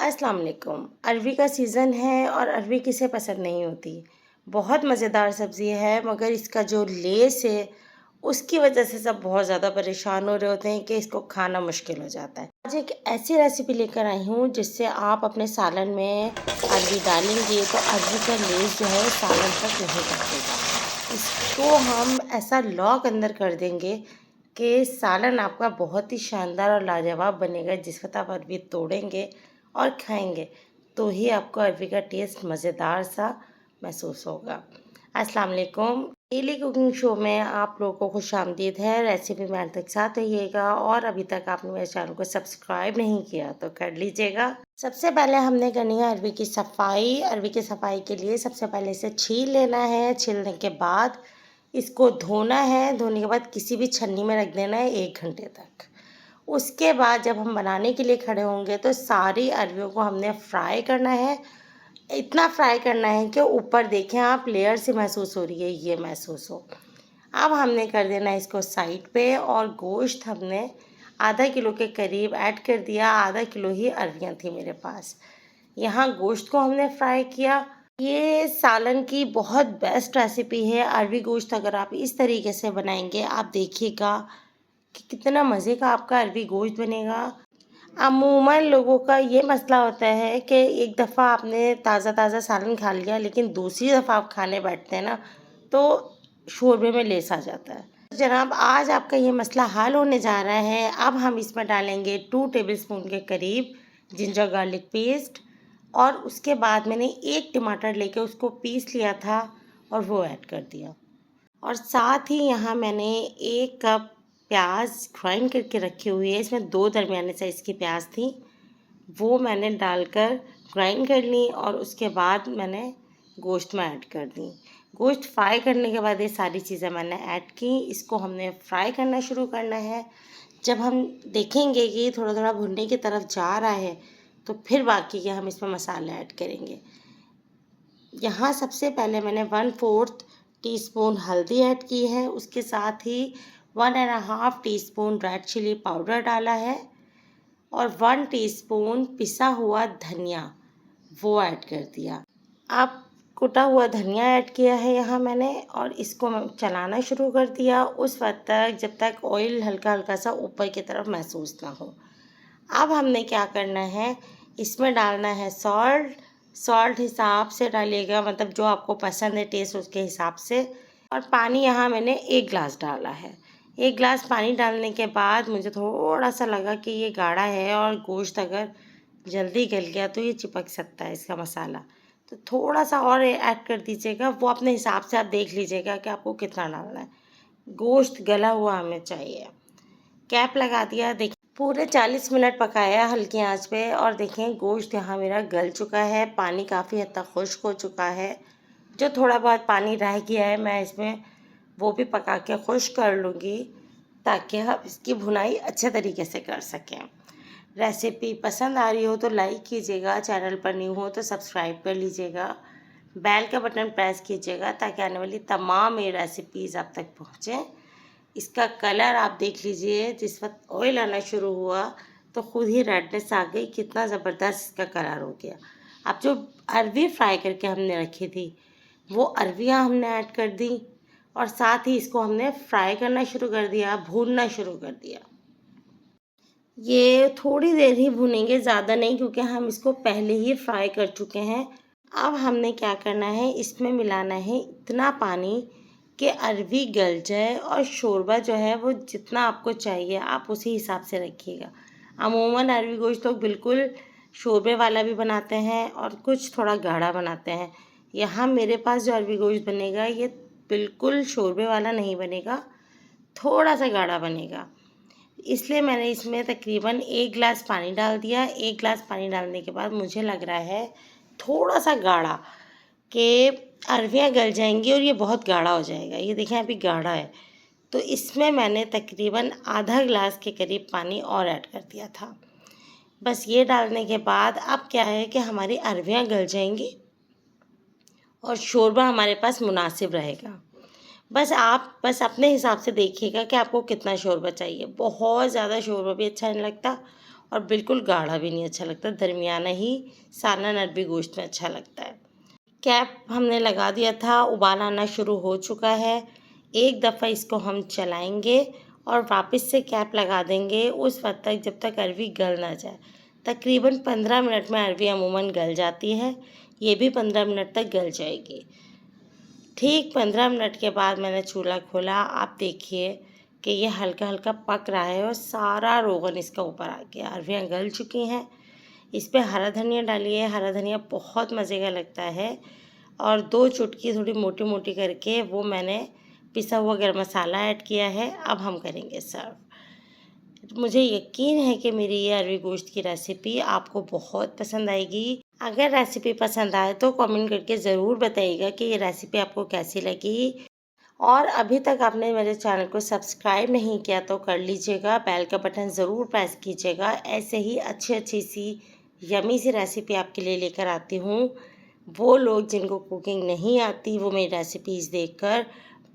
अस्सलाम वालेकुम। अरवी का सीज़न है और अरवी किसे पसंद नहीं होती। बहुत मज़ेदार सब्ज़ी है मगर इसका जो लेस है उसकी वजह से सब बहुत ज़्यादा परेशान हो रहे होते हैं कि इसको खाना मुश्किल हो जाता है। आज एक ऐसी रेसिपी लेकर आई हूँ जिससे आप अपने सालन में अरवी डालेंगे तो अरवी का लेस जो है वो सालन तक नहीं टपकेगा। इसको हम ऐसा लॉक अंदर कर देंगे कि सालन आपका बहुत ही शानदार और लाजवाब बनेगा। जिस वक़्त आप अरवी तोड़ेंगे और खाएंगे तो ही आपको अरवी का टेस्ट मज़ेदार सा महसूस होगा। अस्सलाम वालेकुम। डेली कुकिंग शो में आप लोगों को खुशामदीद है। रेसिपी में अंत तक साथ रहिएगा और अभी तक आपने मेरे चैनल को सब्सक्राइब नहीं किया तो कर लीजिएगा। सबसे पहले हमने करनी है अरवी की सफाई। अरवी की सफाई के लिए सबसे पहले इसे छील लेना है। छीलने के बाद इसको धोना है। धोने के बाद किसी भी छन्नी में रख देना है 1 घंटे तक। उसके बाद जब हम बनाने के लिए खड़े होंगे तो सारी अरवियों को हमने फ्राई करना है। इतना फ्राई करना है कि ऊपर देखें आप लेयर से महसूस हो रही है, ये महसूस हो। अब हमने कर देना है इसको साइड पे और गोश्त हमने आधा किलो के करीब ऐड कर दिया। आधा किलो ही अरवियाँ थी मेरे पास। यहाँ गोश्त को हमने फ्राई किया। ये सालन की बहुत बेस्ट रेसिपी है। अरवी गोश्त अगर आप इस तरीके से बनाएंगे आप देखिएगा कि कितना मज़े का आपका अरवी गोश्त बनेगा। अमूमन लोगों का ये मसला होता है कि एक दफ़ा आपने ताज़ा ताज़ा सालन खा लिया लेकिन दूसरी दफ़ा आप खाने बैठते हैं ना तो शोरबे में लेस आ जाता है। जनाब आज आपका ये मसला हल होने जा रहा है। अब हम इसमें डालेंगे 2 टेबलस्पून के करीब जिंजर गार्लिक पेस्ट और उसके बाद मैंने 1 टमाटर लेके उसको पीस लिया था और वो ऐड कर दिया। और साथ ही यहाँ मैंने 1 कप प्याज ग्राइंड करके रखी हुई है। इसमें 2 दरमियाने साइज़ की प्याज थी, वो मैंने डालकर ग्राइंड कर ली और उसके बाद मैंने गोश्त में ऐड कर दी। गोश्त फ्राई करने के बाद ये सारी चीज़ें मैंने ऐड की। इसको हमने फ्राई करना शुरू करना है। जब हम देखेंगे कि थोड़ा थोड़ा भुनने की तरफ जा रहा है तो फिर बाकी के हम इसमें मसाले ऐड करेंगे। यहाँ सबसे पहले मैंने 1/4 टीस्पून हल्दी ऐड की है। उसके साथ ही 1.5 टीस्पून रेड चिली पाउडर डाला है और 1 टीस्पून पिसा हुआ धनिया वो ऐड कर दिया। अब कुटा हुआ धनिया ऐड किया है यहाँ मैंने और इसको मैं चलाना शुरू कर दिया उस वक्त तक जब तक ऑयल हल्का हल्का सा ऊपर की तरफ महसूस ना हो। अब हमने क्या करना है, इसमें डालना है सॉल्ट। सॉल्ट हिसाब से डालिएगा, मतलब जो आपको पसंद है टेस्ट उसके हिसाब से। और पानी यहाँ मैंने 1 गिलास डाला है। 1 गिलास पानी डालने के बाद मुझे थोड़ा सा लगा कि ये गाढ़ा है और गोश्त अगर जल्दी गल गया तो ये चिपक सकता है इसका मसाला, तो थोड़ा सा और ऐड कर दीजिएगा। वो अपने हिसाब से आप देख लीजिएगा कि आपको कितना डालना है। गोश्त गला हुआ हमें चाहिए। कैप लगा दिया। देखिए पूरे 40 मिनट पकाया हल्की आंच पे और देखें गोश्त यहाँ मेरा गल चुका है। पानी काफ़ी हद तक खुश्क हो चुका है। जो थोड़ा बहुत पानी रह गया है मैं इसमें वो भी पका के खुश्क कर लूँगी ताकि हम इसकी भुनाई अच्छे तरीके से कर सकें। रेसिपी पसंद आ रही हो तो लाइक कीजिएगा, चैनल पर न्यू हो तो सब्सक्राइब कर लीजिएगा, बेल का बटन प्रेस कीजिएगा ताकि आने वाली तमाम ये रेसिपीज़ आप तक पहुँचें। इसका कलर आप देख लीजिए, जिस वक्त ऑयल आना शुरू हुआ तो खुद ही रेडनेस आ गई। कितना ज़बरदस्त इसका कलर हो गया। अब जो अरवी फ्राई करके हमने रखी थी वो अरवियाँ हमने ऐड कर दी और साथ ही इसको हमने फ्राई करना शुरू कर दिया, भूनना शुरू कर दिया। ये थोड़ी देर ही भूनेंगे, ज़्यादा नहीं, क्योंकि हम इसको पहले ही फ्राई कर चुके हैं। अब हमने क्या करना है, इसमें मिलाना है इतना पानी कि अरवी गल जाए और शोरबा जो है वो जितना आपको चाहिए आप उसी हिसाब से रखिएगा। अमूमन अरवी गोश्त लोग बिल्कुल शोरबे वाला भी बनाते हैं और कुछ थोड़ा गाढ़ा बनाते हैं। यहाँ मेरे पास जो अरवी गोश्त बनेगा ये बिल्कुल शोरबे वाला नहीं बनेगा, थोड़ा सा गाढ़ा बनेगा। इसलिए मैंने इसमें तकरीबन 1 गिलास पानी डाल दिया। 1 गिलास पानी डालने के बाद मुझे लग रहा है थोड़ा सा गाढ़ा कि अरवियाँ गल जाएंगी और ये बहुत गाढ़ा हो जाएगा। ये देखें अभी गाढ़ा है, तो इसमें मैंने तकरीबन आधा गिलास के करीब पानी और ऐड कर दिया था। बस ये डालने के बाद अब क्या है कि हमारी अरवियाँ गल जाएंगी और शोरबा हमारे पास मुनासिब रहेगा। बस अपने हिसाब से देखिएगा कि आपको कितना शोरबा चाहिए। बहुत ज़्यादा शोरबा भी अच्छा नहीं लगता और बिल्कुल गाढ़ा भी नहीं अच्छा लगता, दरमियाना ही सालन अरबी गोश्त में अच्छा लगता है। कैप हमने लगा दिया था, उबाल आना शुरू हो चुका है। एक दफ़ा इसको हम चलाएंगे और वापस से कैप लगा देंगे उस वक्त तक जब तक अरबी गल ना जाए। तकरीबन 15 मिनट में अरबी अमूमन गल जाती है, ये भी 15 मिनट तक गल जाएगी। ठीक 15 मिनट के बाद मैंने चूल्हा खोला, आप देखिए कि ये हल्का हल्का पक रहा है और सारा रोगन इसका ऊपर आ गया, अरबियाँ गल चुकी हैं। इस पर हरा धनिया डालिए, हरा धनिया बहुत मज़े का लगता है। और 2 चुटकी थोड़ी मोटी मोटी करके वो मैंने पिसा हुआ गरम मसाला ऐड किया है। अब हम करेंगे सर्व। मुझे यकीन है कि मेरी ये अरबी गोश्त की रेसिपी आपको बहुत पसंद आएगी। अगर रेसिपी पसंद आए तो कमेंट करके ज़रूर बताइएगा कि ये रेसिपी आपको कैसी लगी। और अभी तक आपने मेरे चैनल को सब्सक्राइब नहीं किया तो कर लीजिएगा, बेल का बटन ज़रूर प्रेस कीजिएगा। ऐसे ही अच्छी सी यमी सी रेसिपी आपके लिए लेकर आती हूँ। वो लोग जिनको कुकिंग नहीं आती वो मेरी रेसिपीज़ देखकर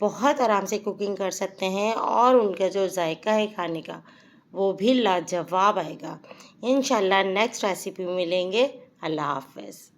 बहुत आराम से कुकिंग कर सकते हैं और उनका जो जायका है खाने का वो भी लाजवाब आएगा। इंशाल्लाह नेक्स्ट रेसिपी में मिलेंगे। अल्लाह हाफ़िज़।